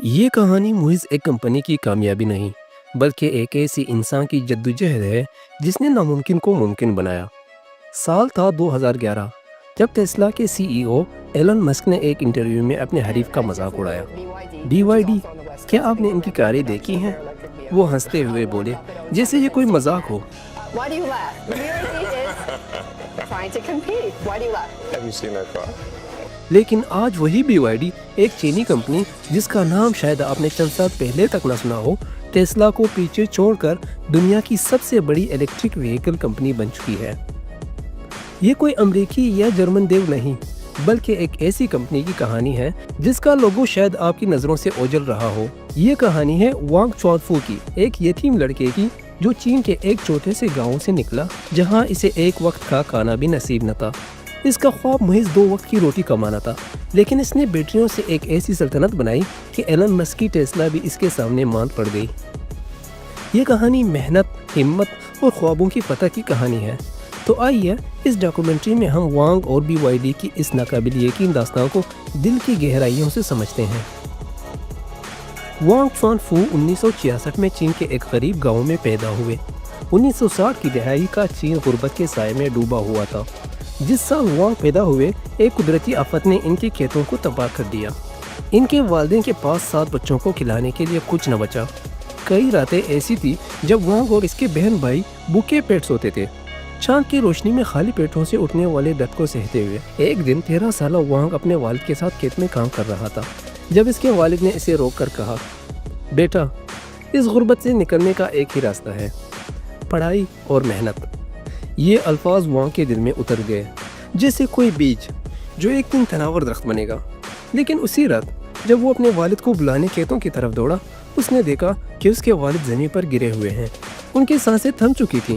یہ کہانی محض ایک کمپنی کی کامیابی نہیں بلکہ ایک ایسی انسان کی جدوجہد ہے جس نے ناممکن کو ممکن بنایا۔ سال تھا 2011 جب ٹیسلا کے سی ای او ایلن مسک نے ایک انٹرویو میں اپنے حریف کا مذاق اڑایا۔ BYD، کیا آپ نے ان کی کاریں دیکھی ہیں؟ وہ ہنستے ہوئے بولے جیسے یہ کوئی مذاق ہو۔ Why do you laugh? BYD is trying to compete. Why do you laugh? Have you seen that car? لیکن آج وہی BYD، ایک چینی کمپنی جس کا نام شاید آپ نے چند سال پہلے تک نہ سنا ہو، ٹیسلا کو پیچھے چھوڑ کر دنیا کی سب سے بڑی الیکٹرک وہیکل کمپنی بن چکی ہے۔ یہ کوئی امریکی یا جرمن دیو نہیں بلکہ ایک ایسی کمپنی کی کہانی ہے جس کا لوگو شاید آپ کی نظروں سے اوجھل رہا ہو۔ یہ کہانی ہے وانگ چوانفو کی، ایک یتیم لڑکے کی جو چین کے ایک چھوٹے سے گاؤں سے نکلا جہاں اسے ایک وقت کا کھانا بھی نصیب نہ تھا۔ اس کا خواب محض 2 وقت کی روٹی کمانا تھا، لیکن اس نے بیٹریوں سے ایک ایسی سلطنت بنائی کہ ایلن مسک کی ٹیسلا بھی اس کے سامنے ماند پڑ گئی۔ یہ کہانی محنت، ہمت اور خوابوں کی فتح کی کہانی ہے۔ تو آئیے اس ڈاکومنٹری میں ہم وانگ اور BYD کی اس ناقابل یقین داستان کو دل کی گہرائیوں سے سمجھتے ہیں۔ وانگ چوانفو 1966 میں چین کے ایک غریب گاؤں میں پیدا ہوئے۔ 1960 کی دہائی کا چین غربت کے سائے میں ڈوبا ہوا تھا۔ جس سال وانگ پیدا ہوئے، ایک قدرتی آفت نے ان کے کھیتوں کو تباہ کر دیا۔ ان کے والدین کے پاس 7 بچوں کو کھلانے کے لیے کچھ نہ بچا۔ کئی راتیں ایسی تھی جب وانگ اور اس کے بہن بھائی بھوکے پیٹ سوتے تھے، چاند کی روشنی میں خالی پیٹوں سے اٹھنے والے درد کو سہتے ہوئے۔ ایک دن 13 سالہ وانگ اپنے والد کے ساتھ کھیت میں کام کر رہا تھا جب اس کے والد نے اسے روک کر کہا، بیٹا، اس غربت سے نکلنے کا ایک ہی راستہ ہے، پڑھائی اور محنت۔ یہ الفاظ وانگ کے دل میں اتر گئے جیسے کوئی بیج جو ایک دن تناور درخت بنے گا۔ لیکن اسی رات جب وہ اپنے والد کو بلانے کھیتوں کی طرف دوڑا، اس نے دیکھا کہ اس کے والد زمین پر گرے ہوئے ہیں، ان کی سانسیں تھم چکی تھیں۔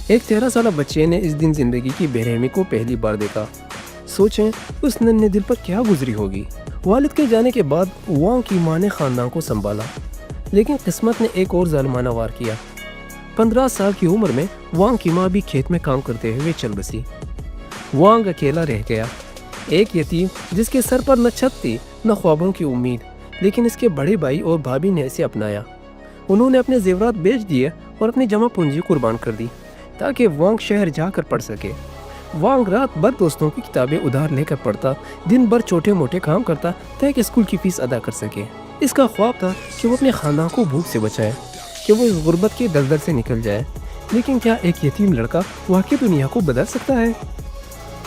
ایک 13 سالہ بچے نے اس دن زندگی کی بے رحمی کو پہلی بار دیکھا۔ سوچیں اس ننھے دل پر کیا گزری ہوگی۔ والد کے جانے کے بعد وانگ کی ماں نے خاندان کو سنبھالا، لیکن قسمت نے ایک اور ظالمانہ وار کیا۔ 15 سال کی عمر میں وانگ کی ماں بھی کھیت میں کام کرتے ہوئے چل بسی۔ وانگ اکیلا رہ گیا، ایک یتیم جس کے سر پر نہ چھت تھی نہ خوابوں کی امید۔ لیکن اس کے بڑے بھائی اور بھابھی نے اسے اپنایا۔ انہوں نے اپنے زیورات بیچ دیے اور اپنی جمع پونجی قربان کر دی تاکہ وانگ شہر جا کر پڑھ سکے۔ وانگ رات بھر دوستوں کی کتابیں ادھار لے کر پڑھتا، دن بھر چھوٹے موٹے کام کرتا تاکہ اسکول کی فیس ادا کر سکے۔ اس کا خواب تھا کہ وہ اپنے خاندان کو بھوک سے بچائے، کہ وہ اس غربت کے دلدل سے نکل جائے۔ لیکن کیا ایک یتیم لڑکا واقعی دنیا کو بدل سکتا ہے؟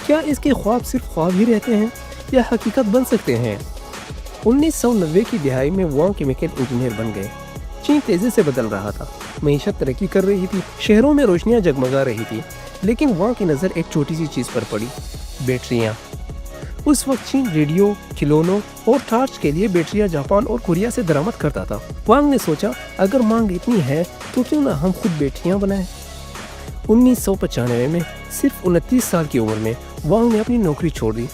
کیا اس کے خواب صرف خواب ہی رہتے ہیں یا حقیقت بن سکتے ہیں؟ 1990 کی دہائی میں وانگ کیمیکل انجینئر بن گئے۔ چین تیزی سے بدل رہا تھا، معیشت ترقی کر رہی تھی، شہروں میں روشنیاں جگمگا رہی تھی، لیکن وانگ کی نظر ایک چھوٹی سی چیز پر پڑی، بیٹریاں۔ اس وقت چین ریڈیو، کھلونوں اور ٹارچ کے لیے بیٹریاں جاپان اور کوریا سے درآمد کرتا تھا۔ وانگ نے سوچا اگر مانگ اتنی ہے تو کیوں نہ ہم خود بیٹریاں بنائیں۔ 1995 میں صرف 29 سال کی عمر میں وانگ نے اپنی نوکری چھوڑ دی،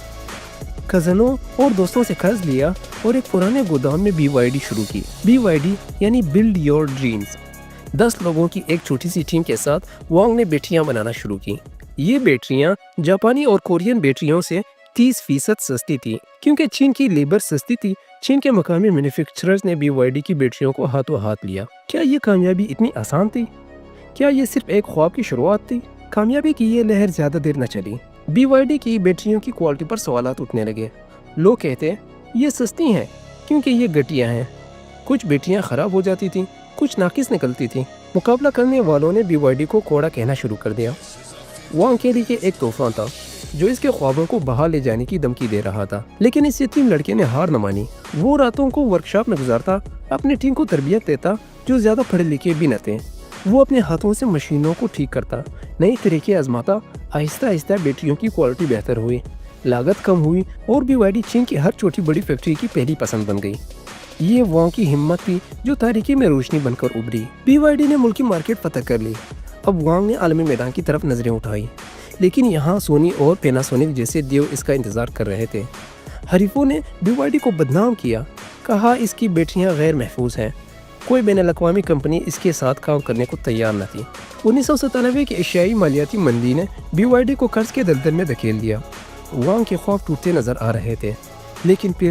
کزنوں اور دوستوں سے قرض لیا اور ایک پرانے گودام میں BYD شروع کی۔ BYD یعنی بلڈ یور ڈریمز۔ 10 لوگوں کی ایک چھوٹی سی ٹیم کے ساتھ وانگ نے بیٹریاں بنانا شروع کی۔ یہ بیٹریاں جاپانی اور کورین بیٹریوں سے 30% سستی تھی۔ کیونکہ چین کی لیبر سستی تھی، چین کے مقامی مینوفیکچررز نے BYD کی بیٹریوں کو ہاتھوں ہاتھ لیا۔ کیا یہ کامیابی اتنی آسان تھی؟ کیا یہ صرف ایک خواب کی شروعات تھی؟ کامیابی کی یہ لہر زیادہ دیر نہ چلی۔ BYD کی بیٹریوں کی کوالٹی پر سوالات اٹھنے لگے۔ لوگ کہتے یہ سستی ہیں کیونکہ یہ گھٹیا ہیں۔ کچھ بیٹریاں خراب ہو جاتی تھیں، کچھ ناقص نکلتی تھیں۔ مقابلہ کرنے والوں نے BYD کو کوڑا کہنا شروع کر دیا۔ وانگ کے لیے ایک طوفان تھا جو اس کے خوابوں کو بہا لے جانے کی دھمکی دے رہا تھا، لیکن اس یتیم لڑکے نے ہار نہ مانی۔ وہ راتوں کو ورکشاپ میں گزارتا، اپنی ٹیم کو تربیت دیتا جو زیادہ پڑھے لکھے بھی نہ تھے۔ وہ اپنے ہاتھوں سے مشینوں کو ٹھیک کرتا، نئی طریقے آزماتا۔ آہستہ آہستہ بیٹریوں کی کوالٹی بہتر ہوئی، لاگت کم ہوئی اور BYD چین کی ہر چھوٹی بڑی فیکٹری کی پہلی پسند بن گئی۔ یہ وانگ کی ہمت تھی جو تاریکی میں روشنی بن کر ابھری۔ BYD نے ملکی مارکیٹ فتح کر لی۔ اب وانگ نے عالمی میدان کی طرف نظریں اٹھائی، لیکن یہاں سونی اور پیناسونک جیسے دیو اس کا انتظار کر رہے تھے۔ حریفوں نے BYD کو بدنام کیا، کہا اس کی بیٹریاں غیر محفوظ ہیں۔ کوئی بین الاقوامی کمپنی اس کے ساتھ کام کرنے کو تیار نہ تھی۔ 1997 کی ایشیائی مالیاتی مندی نے BYD کو قرض کے دلدل میں دھکیل دیا۔ وانگ کے خواب ٹوٹتے نظر آ رہے تھے، لیکن پھر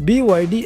BYD